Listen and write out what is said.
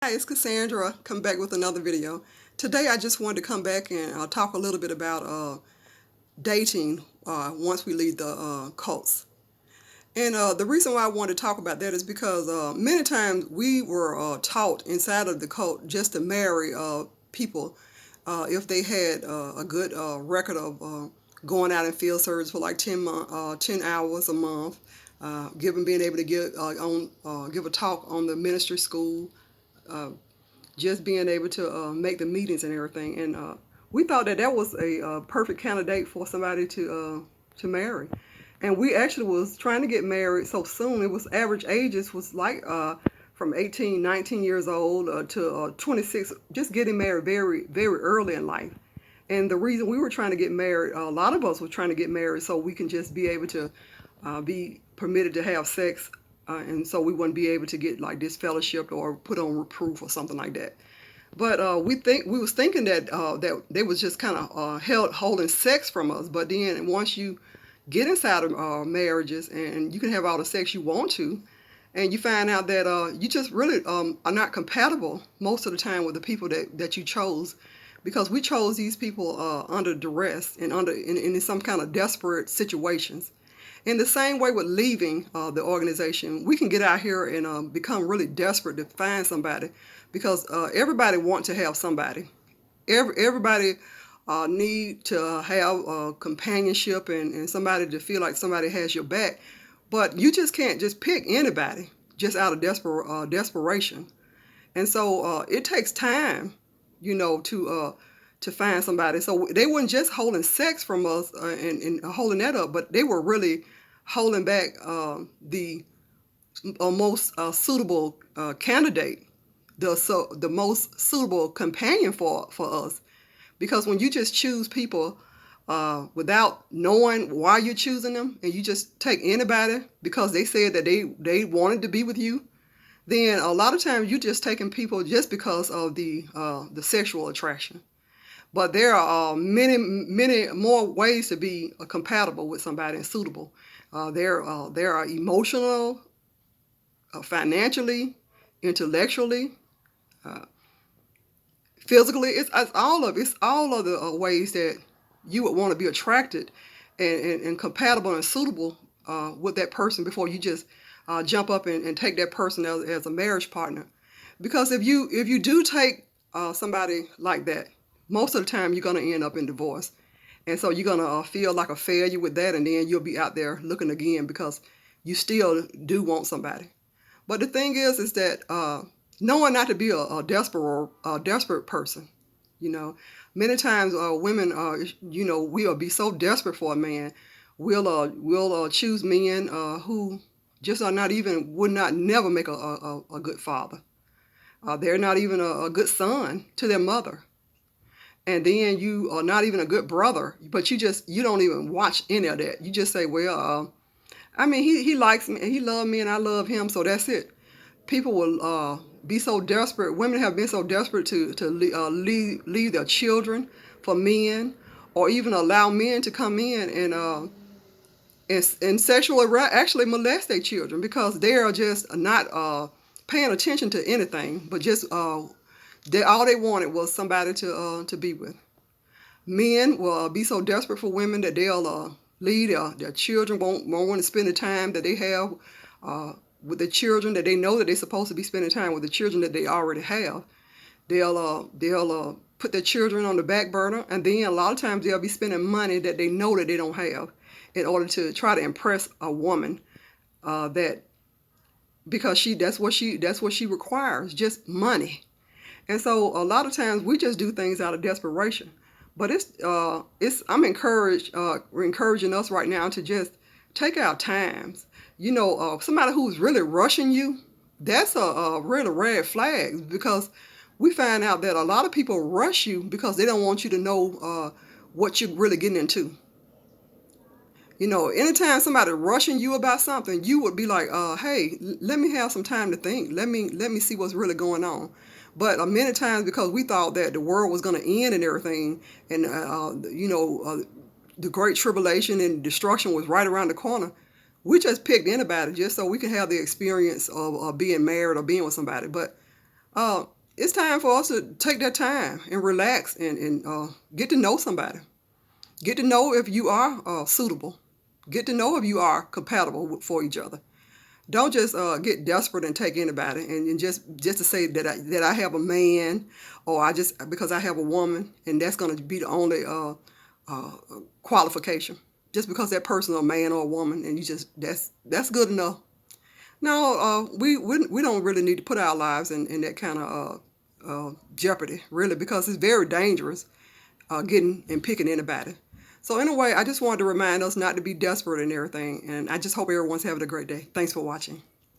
Hi, it's Cassandra. Come back with another video. Today, I just wanted to come back and talk a little bit about dating once we leave the cults. And the reason why I wanted to talk about that is because many times we were taught inside of the cult just to marry people if they had a good record of going out in field service for like 10 hours a month, being able to give a talk on the ministry school, uh, just being able to make the meetings and everything. And we thought that that was a perfect candidate for somebody to marry. And we actually was trying to get married so soon. It was average ages was like from 18, 19 years old to 26, just getting married very, very early in life. And the reason we were trying to get married, a lot of us were trying to get married so we can just be able to be permitted to have sex, and so we wouldn't be able to get like disfellowshipped or put on reproof or something like that. But we was thinking that they was just kind of holding sex from us. But then once you get inside of marriages and you can have all the sex you want to, and you find out that you just really are not compatible most of the time with the people that you chose, because we chose these people under duress and in some kind of desperate situations. In the same way with leaving the organization, we can get out here and become really desperate to find somebody, because everybody wants to have somebody. Everybody need to have companionship and somebody to feel like somebody has your back. But you just can't just pick anybody just out of desperation. And so it takes time, to find somebody. So they weren't just holding sex from us and holding that up, but they were really holding back the most suitable candidate, the most suitable companion for us. Because when you just choose people without knowing why you're choosing them, and you just take anybody because they said that they wanted to be with you, then a lot of times you're just taking people just because of the sexual attraction. But there are many more ways to be compatible with somebody and suitable. There are emotional, financially, intellectually, uh, physically. It's all of the ways that you would want to be attracted and compatible and suitable with that person before you just jump up and take that person as a marriage partner. Because if you do take somebody like that, most of the time you're going to end up in divorce. And so you're going to feel like a failure with that, and then you'll be out there looking again because you still do want somebody. But the thing is that knowing not to be a desperate person, you know, many times women, we'll be so desperate for a man, we'll choose men who just are not even would not never make a good father. They're not even a good son to their mother. And then you are not even a good brother, but you don't even watch any of that. You just say, well, I mean, he likes me, and he loves me, and I love him, so that's it. People will be so desperate. Women have been so desperate to leave their children for men, or even allow men to come in and sexually actually molest their children, because they are just not paying attention to anything, but just all they wanted was somebody to be with. Men will be so desperate for women that they'll leave their children, won't want to spend the time that they have with the children that they know that they're supposed to be spending time with the children that they already have. They'll put their children on the back burner, and then a lot of times they'll be spending money that they know that they don't have in order to try to impress a woman that because that's what she requires, just money. And so a lot of times we just do things out of desperation. But I'm encouraging us right now to just take our times. Somebody who's really rushing you, that's a really red flag, because we find out that a lot of people rush you because they don't want you to know what you're really getting into. Anytime somebody rushing you about something, you would be like, hey, let me have some time to think. Let me see what's really going on. But many times, because we thought that the world was going to end and everything, and the great tribulation and destruction was right around the corner, we just picked anybody just so we can have the experience of being married or being with somebody. But Uh, it's time for us to take that time and relax and get to know somebody. Get to know if you are suitable. Get to know if you are compatible for each other. Don't just get desperate and take anybody and just to say that I have a man, or I just because I have a woman, and that's going to be the only uh, qualification. Just because that person is a man or a woman, and you just that's good enough. No, we don't really need to put our lives in that kind of jeopardy, really, because it's very dangerous getting and picking anybody. So anyway, I just wanted to remind us not to be desperate and everything, and I just hope everyone's having a great day. Thanks for watching.